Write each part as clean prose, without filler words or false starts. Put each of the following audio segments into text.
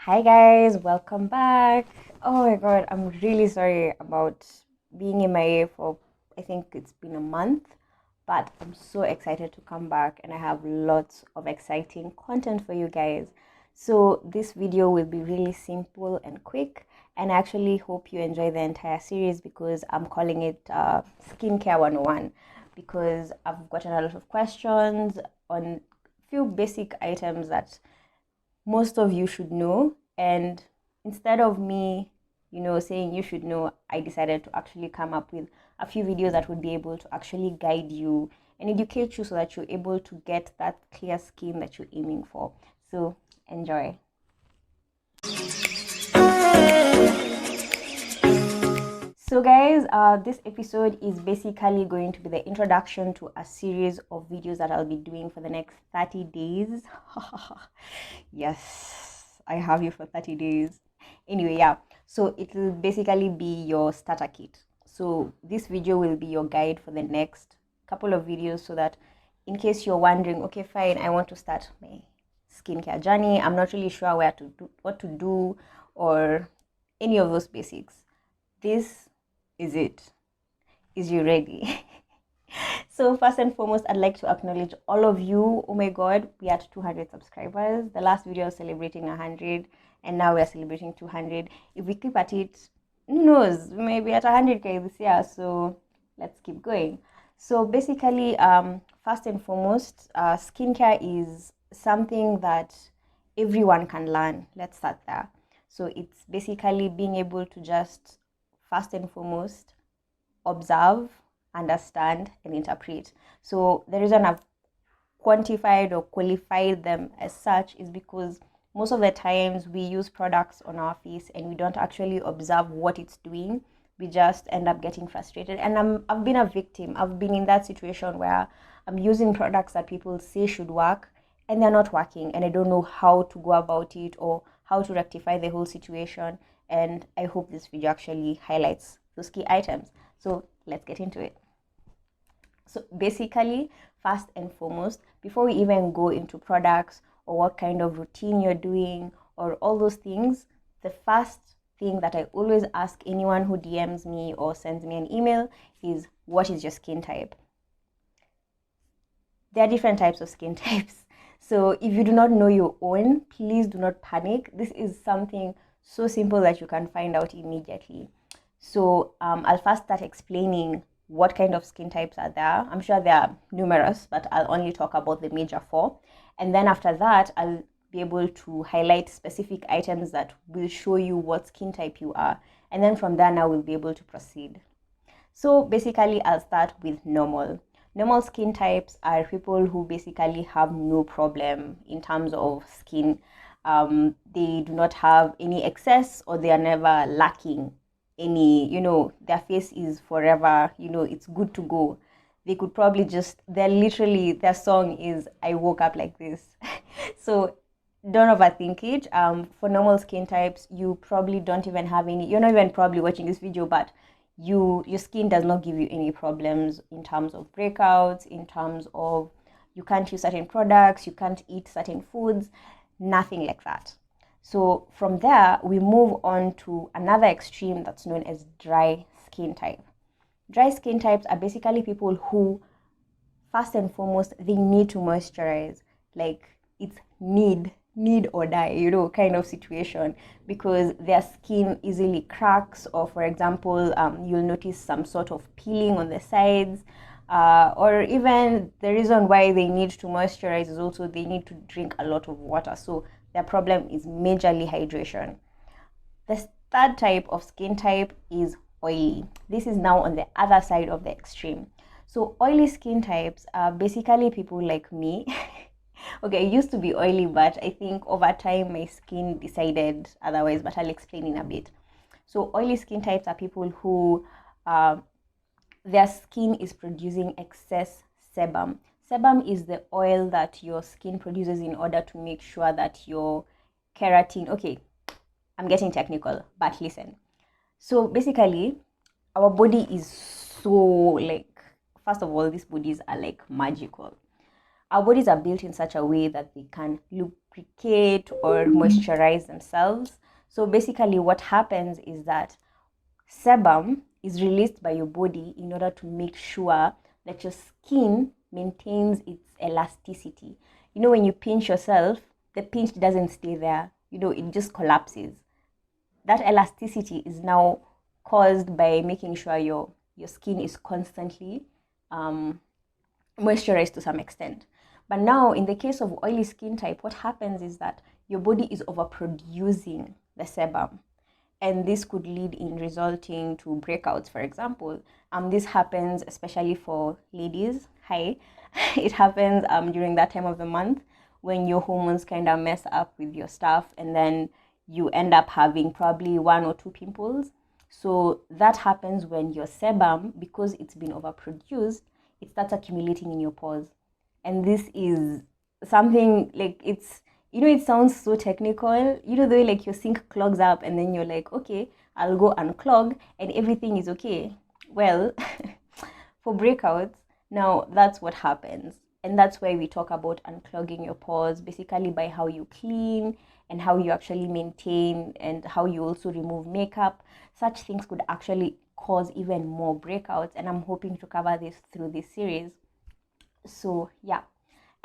Hi guys, welcome back. Oh my god, I'm really sorry about being in my ear for I think it's been a month, but I'm so excited to come back and I have lots of exciting content for you guys. So this video will be really simple and quick, and I actually hope you enjoy the entire series because I'm calling it Skincare 101 because I've gotten a lot of questions on few basic items that most of you should know. And instead of me, saying you should know, I decided to actually come up with a few videos that would be able to actually guide you and educate you so that you're able to get that clear skin that you're aiming for. So enjoy. So guys, this episode is basically going to be the introduction to a series of videos that I'll be doing for the next 30 days. Yes, I have you for 30 days. Anyway, yeah. So it will basically be your starter kit. So this video will be your guide for the next couple of videos so that in case you're wondering, okay, fine, I want to start my skincare journey. I'm not really sure what to do or any of those basics. This is it. Is you ready? So first and foremost, I'd like to acknowledge all of you. Oh my god, we are at 200 subscribers. The last video was celebrating 100 and now we're celebrating 200. If we keep at it, who knows, we may be at 100k this year. So let's keep going. So basically, first and foremost, skincare is something that everyone can learn. Let's start there. So it's basically being able to just first and foremost observe, understand, and interpret. So the reason I've quantified or qualified them as such is because most of the times we use products on our face and we don't actually observe what it's doing. We just end up getting frustrated. And I've been a victim. I've been in that situation where I'm using products that people say should work and they're not working, and I don't know how to go about it or how to rectify the whole situation. And I hope this video actually highlights those key items. So let's get into it. So basically, first and foremost, before we even go into products or what kind of routine you're doing or all those things, the first thing that I always ask anyone who DMs me or sends me an email is, what is your skin type? There are different types of skin types. So if you do not know your own, please do not panic. This is something so simple that you can find out immediately. So I'll first start explaining what kind of skin types are there. I'm sure there are numerous, but I'll only talk about the major four. And then after that, I'll be able to highlight specific items that will show you what skin type you are. And then from there, now we'll be able to proceed. So basically, I'll start with normal. Normal skin types are people who basically have no problem in terms of skin. They do not have any excess or they are never lacking any, their face is forever, it's good to go. They could probably their song is, I woke up like this. So don't overthink it. For normal skin types, you probably don't even have any, you're not even probably watching this video, but your skin does not give you any problems in terms of breakouts, in terms of you can't use certain products, you can't eat certain foods, nothing like that. So from there, we move on to another extreme that's known as dry skin type. Dry skin types are basically people who, first and foremost, they need to moisturize. Like, it's need or die, kind of situation, because their skin easily cracks, or for example, you'll notice some sort of peeling on the sides, or even the reason why they need to moisturize is also they need to drink a lot of water. So their problem is majorly hydration. The third type of skin type is oily. This is now on the other side of the extreme. So oily skin types are basically people like me. Okay, I used to be oily, but I think over time my skin decided otherwise, but I'll explain in a bit. So oily skin types are people who their skin is producing excess sebum. Sebum is the oil that your skin produces in order to make sure that your keratin, okay, I'm getting technical, but listen. So basically, our body is so like, first of all, these bodies are like magical. our bodies are built in such a way that they can lubricate or moisturize themselves. So basically what happens is that sebum is released by your body in order to make sure that your skin maintains its elasticity. You know, when you pinch yourself, the pinch doesn't stay there. You know, it just collapses. That elasticity is now caused by making sure your skin is constantly moisturized to some extent. But now, in the case of oily skin type, what happens is that your body is overproducing the sebum, and this could lead in resulting to breakouts, for example. This happens especially for ladies. Hi. It happens during that time of the month when your hormones kind of mess up with your stuff, and then you end up having probably 1 or 2 pimples. So that happens when your sebum, because it's been overproduced, it starts accumulating in your pores. And this is something like, it's, you know, it sounds so technical, you know, the way like your sink clogs up and then you're like, okay, I'll go unclog and everything is okay. Well, for breakouts, now that's what happens. And that's why we talk about unclogging your pores, basically by how you clean and how you actually maintain and how you also remove makeup. Such things could actually cause even more breakouts, and I'm hoping to cover this through this series. So yeah.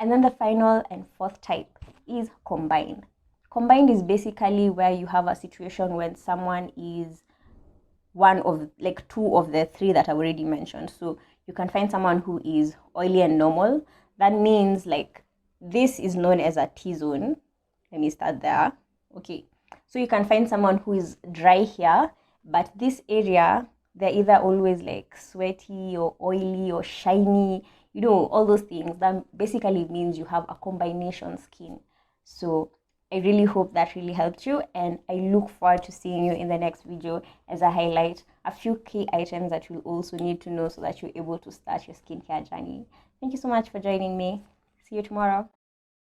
And then the final and fourth type is combined. Combined is basically where you have a situation when someone is one of like 2 of the 3 that I already mentioned. So you can find someone who is oily and normal. That means like this is known as a T-zone. Let me start there. Okay. So you can find someone who is dry here, but this area, they're either always like sweaty or oily or shiny, you know, all those things. That basically means you have a combination skin. So I really hope that really helped you, and I look forward to seeing you in the next video as I highlight a few key items that you also need to know so that you're able to start your skincare journey. Thank you so much for joining me. See you tomorrow.